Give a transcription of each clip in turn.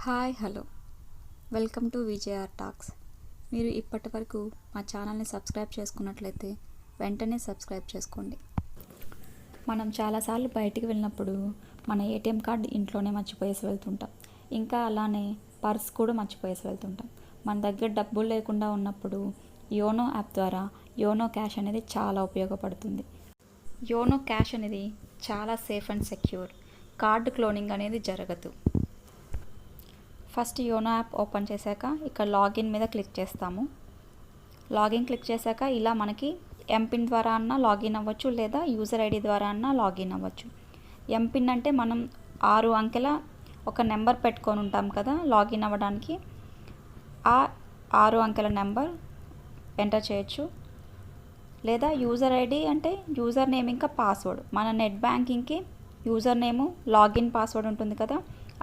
Hi hello welcome to VJR talks. మీరు ఇప్పటి వరకు మా ఛానల్ని సబ్స్క్రైబ్ చేసుకున్నట్లయితే వెంటనే సబ్స్క్రైబ్ చేసుకోండి. మనం చాలాసార్లు బయటికి వెళ్ళినప్పుడు మన ఏటీఎం కార్డు ఇంట్లోనే మర్చిపోయేసి వెళ్తుంటాం. ఇంకా అలానే పర్స్ కూడా మర్చిపోయేసి వెళ్తుంటాం. మన దగ్గర డబ్బులు లేకుండా ఉన్నప్పుడు యోనో యాప్ ద్వారా యోనో క్యాష్ అనేది చాలా ఉపయోగపడుతుంది. యోనో క్యాష్ అనేది చాలా safe and secure. Card cloning అనేది జరగదు. ఫస్ట్ యోనో యాప్ ఓపెన్ చేశాక ఇక్కడ లాగిన్ మీద క్లిక్ చేస్తాము. లాగిన్ క్లిక్ చేశాక ఇలా మనకి ఎంపిన్ ద్వారా అన్నా లాగిన్ అవ్వచ్చు, లేదా యూజర్ ఐడి ద్వారా అన్నా లాగిన్ అవ్వచ్చు. ఎంపిన్ అంటే మనం 6 అంకెల ఒక నెంబర్ పెట్టుకొని ఉంటాం కదా లాగిన్ అవ్వడానికి. ఆ 6 అంకెల నెంబర్ ఎంటర్ చేయొచ్చు. లేదా యూజర్ ఐడి అంటే యూజర్ నేమ్ ఇంకా పాస్వర్డ్, మన నెట్ బ్యాంకింగ్కి యూజర్ నేము లాగిన్ పాస్వర్డ్ ఉంటుంది కదా,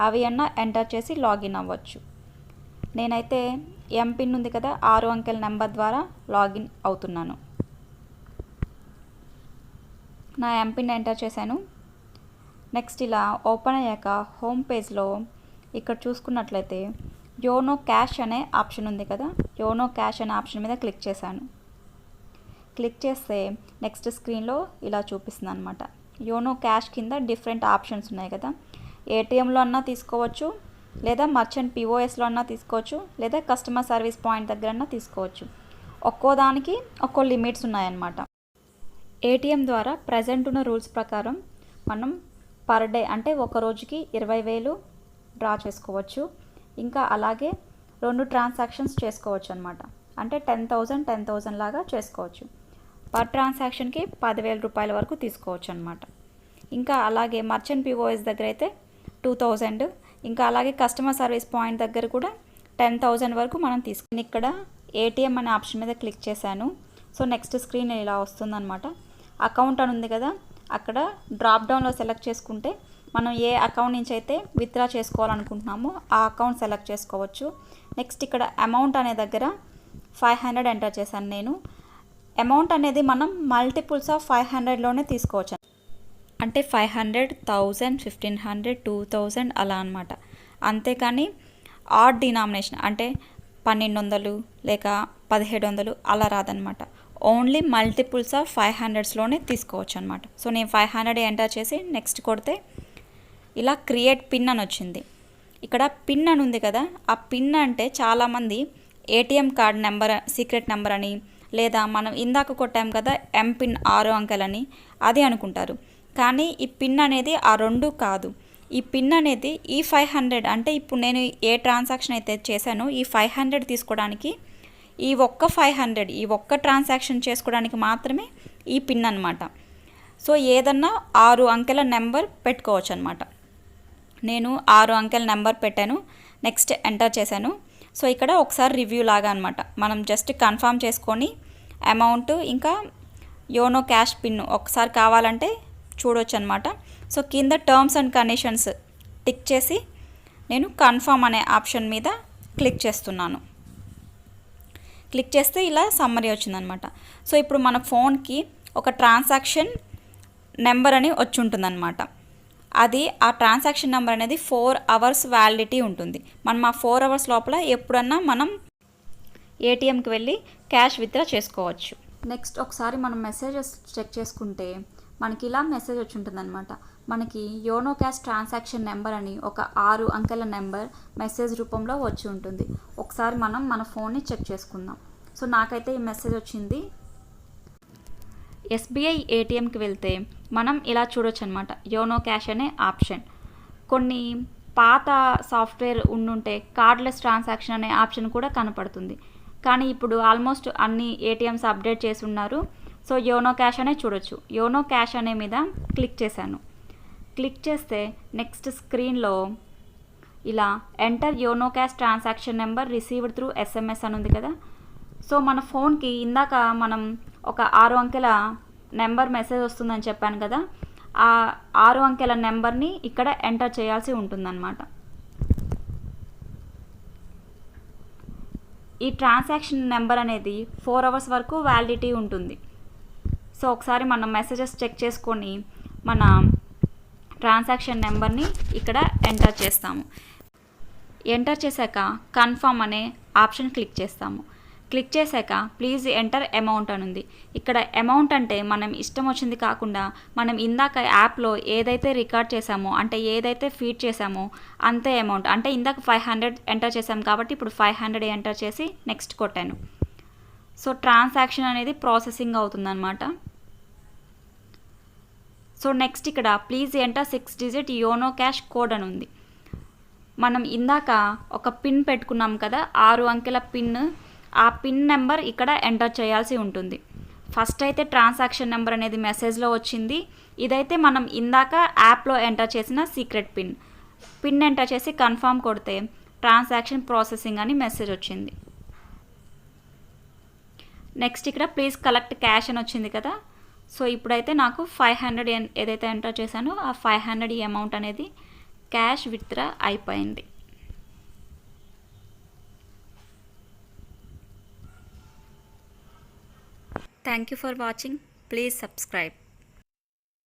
అవి అన్నా ఎంటర్ చేసి లాగిన్ అవ్వచ్చు. నేనైతే ఎంపిన్ ఉంది కదా 6 అంకెల నెంబర్ ద్వారా లాగిన్ అవుతున్నాను. నా ఎంపిన్ ఎంటర్ చేశాను. నెక్స్ట్ ఇలా ఓపెన్ అయ్యాక హోమ్ పేజ్లో ఇక్కడ చూసుకున్నట్లయితే యోనో క్యాష్ అనే ఆప్షన్ ఉంది కదా, యోనో క్యాష్ అనే ఆప్షన్ మీద క్లిక్ చేశాను. క్లిక్ చేస్తే నెక్స్ట్ స్క్రీన్లో ఇలా చూపిస్తుంది అనమాట. యోనో క్యాష్ కింద డిఫరెంట్ ఆప్షన్స్ ఉన్నాయి కదా, ఏటీఎంలో అన్నా తీసుకోవచ్చు, లేదా మర్చెంట్ పిఓఎస్లో అన్నా తీసుకోవచ్చు, లేదా కస్టమర్ సర్వీస్ పాయింట్ దగ్గర అన్నా తీసుకోవచ్చు. ఒక్కో దానికి ఒక్కో లిమిట్స్ ఉన్నాయన్నమాట. ఏటీఎం ద్వారా ప్రజెంట్ ఉన్న రూల్స్ ప్రకారం మనం పర్ డే అంటే ఒక రోజుకి 20,000 డ్రా చేసుకోవచ్చు. ఇంకా అలాగే 2 ట్రాన్సాక్షన్స్ చేసుకోవచ్చు అనమాట. అంటే 10,000 లాగా చేసుకోవచ్చు. పర్ ట్రాన్సాక్షన్కి 10,000 రూపాయల వరకు తీసుకోవచ్చు అనమాట. ఇంకా అలాగే మర్చెంట్ పిఓఎస్ దగ్గర అయితే 2,000, ఇంకా అలాగే కస్టమర్ సర్వీస్ పాయింట్ దగ్గర కూడా 10,000 వరకు మనం తీసుకుని ఇక్కడ ఏటీఎం అనే ఆప్షన్ మీద క్లిక్ చేశాను. సో నెక్స్ట్ స్క్రీన్ ఇలా వస్తుందన్నమాట. అకౌంట్ అని ఉంది కదా, అక్కడ డ్రాప్ డౌన్లో సెలెక్ట్ చేసుకుంటే మనం ఏ అకౌంట్ నుంచి అయితే విత్డ్రా చేసుకోవాలనుకుంటున్నామో ఆ అకౌంట్ సెలెక్ట్ చేసుకోవచ్చు. నెక్స్ట్ ఇక్కడ అమౌంట్ అనే దగ్గర 500 ఎంటర్ చేశాను నేను. అమౌంట్ అనేది మనం మల్టిపుల్స్ ఆఫ్ 500లోనే తీసుకోవచ్చు. అంటే 500, 1000, 1500, 2000 అలా అనమాట. అంతేకాని ఆడ్ డినామినేషన్ అంటే 1200 లేక 1700 అలా రాదనమాట. ఓన్లీ మల్టిపుల్స్ ఆఫ్ 500స్లోనే తీసుకోవచ్చు అనమాట. సో నేను 500 ఎంటర్ చేసి నెక్స్ట్ కొడితే ఇలా క్రియేట్ పిన్ అని వచ్చింది. ఇక్కడ పిన్ అని ఉంది కదా, ఆ పిన్ అంటే చాలామంది ATM card number secret number అని, లేదా మనం ఇందాక కొట్టాం కదా ఎంపిన్ 6 అంకెలని అది అనుకుంటారు. కానీ ఈ పిన్ అనేది ఆ 2 కాదు. ఈ పిన్ అనేది ఈ 500 అంటే ఇప్పుడు నేను ఏ ట్రాన్సాక్షన్ అయితే చేశానో ఈ 500 తీసుకోవడానికి ఈ ఒక్క ట్రాన్సాక్షన్ చేసుకోవడానికి మాత్రమే ఈ పిన్ అనమాట. సో ఏదన్నా 6 అంకెల నెంబర్ పెట్టుకోవచ్చు అనమాట. నేను 6 అంకెల నెంబర్ పెట్టాను. నెక్స్ట్ ఎంటర్ చేశాను. సో ఇక్కడ ఒకసారి రివ్యూ లాగా అనమాట. మనం జస్ట్ కన్ఫర్మ్ చేసుకొని అమౌంట్ ఇంకా యోనో క్యాష్ పిన్ ఒకసారి కావాలంటే చూడొచ్చు అనమాట. సో కింద టర్మ్స్ అండ్ కండిషన్స్ టిక్ చేసి నేను కన్ఫర్మ్ అనే ఆప్షన్ మీద క్లిక్ చేస్తున్నాను. క్లిక్ చేస్తే ఇలా సమ్మరీ వచ్చిందనమాట. సో ఇప్పుడు మన ఫోన్కి ఒక ట్రాన్సాక్షన్ నెంబర్ అని వచ్చి ఉంటుందన్నమాట. అది ఆ ట్రాన్సాక్షన్ నెంబర్ అనేది 4 అవర్స్ వ్యాలిడిటీ ఉంటుంది. మనం ఆ 4 అవర్స్ లోపల ఎప్పుడన్నా మనం ఏటీఎంకి వెళ్ళి క్యాష్ విత్డ్రా చేసుకోవచ్చు. నెక్స్ట్ ఒకసారి మనం మెసేజెస్ చెక్ చేసుకుంటే మనకి ఇలా మెసేజ్ వచ్చి ఉంటుంది అనమాట. మనకి యోనో క్యాష్ ట్రాన్సాక్షన్ నెంబర్ అని ఒక 6 అంకెల నెంబర్ మెసేజ్ రూపంలో వచ్చి ఉంటుంది. ఒకసారి మనం మన ఫోన్ని చెక్ చేసుకుందాం. సో నాకైతే ఈ మెసేజ్ వచ్చింది. SBI ATMకి వెళ్తే మనం ఇలా చూడొచ్చు అనమాట, యోనో క్యాష్ అనే ఆప్షన్. కొన్ని పాత సాఫ్ట్వేర్ ఉండుంటే కార్డ్లెస్ ట్రాన్సాక్షన్ అనే ఆప్షన్ కూడా కనపడుతుంది. కానీ ఇప్పుడు ఆల్మోస్ట్ అన్ని ఏటీఎంస్ అప్డేట్ చేసి ఉన్నారు. సో యోనో క్యాష్ అనే చూడొచ్చు. యోనో క్యాష్ అనే మీద క్లిక్ చేశాను. క్లిక్ చేస్తే నెక్స్ట్ స్క్రీన్లో ఇలా enter YONO cash transaction number received through SMS అని ఉంది కదా. సో మన ఫోన్కి ఇందాక మనం ఒక 6 అంకెల నెంబర్ మెసేజ్ వస్తుందని చెప్పాను కదా, ఆ 6 అంకెల నెంబర్ని ఇక్కడ ఎంటర్ చేయాల్సి ఉంటుందన్నమాట. ఈ ట్రాన్సాక్షన్ నెంబర్ అనేది 4 అవర్స్ వరకు వ్యాలిడిటీ ఉంటుంది. సో ఒకసారి మనం మెసేజెస్ చెక్ చేసుకొని మన ట్రాన్సాక్షన్ నెంబర్ని ఇక్కడ ఎంటర్ చేస్తాము. ఎంటర్ చేశాక కన్ఫర్మ్ అనే ఆప్షన్ క్లిక్ చేస్తాము. క్లిక్ చేశాక ప్లీజ్ ఎంటర్ అమౌంట్ అని ఉంది. ఇక్కడ అమౌంట్ అంటే మనం ఇష్టం వచ్చింది కాకుండా మనం ఇందాక యాప్లో ఏదైతే రికార్డ్ చేసామో అంటే ఏదైతే ఫీడ్ చేసామో అంతే అమౌంట్. అంటే ఇందాక 500 ఎంటర్ చేసాం కాబట్టి ఇప్పుడు 500 ఎంటర్ చేసి నెక్స్ట్ కొట్టాను. సో ట్రాన్సాక్షన్ అనేది ప్రాసెసింగ్ అవుతుందన్నమాట. సో నెక్స్ట్ ఇక్కడ please enter 6 digit YONO cash code అని ఉంది. మనం ఇందాక ఒక పిన్ పెట్టుకున్నాం కదా, 6 అంకెల పిన్. ఆ పిన్ నెంబర్ ఇక్కడ ఎంటర్ చేయాల్సి ఉంటుంది. ఫస్ట్ అయితే ట్రాన్సాక్షన్ నెంబర్ అనేది మెసేజ్లో వచ్చింది. ఇదైతే మనం ఇందాక యాప్లో ఎంటర్ చేసిన సీక్రెట్ పిన్ ఎంటర్ చేసి కన్ఫర్మ్ కొడితే ట్రాన్సాక్షన్ ప్రాసెసింగ్ అని మెసేజ్ వచ్చింది. నెక్స్ట్ ఇక్కడ ప్లీజ్ కలెక్ట్ క్యాష్ అని వచ్చింది కదా. సో ఇప్పుడైతే నాకు 500 ఏదైతే ఎంటర్ చేశానో ఆ 500 అమౌంట్ అనేది క్యాష్ విత్డ్రా అయిపోయింది. Thank you for watching. Please subscribe.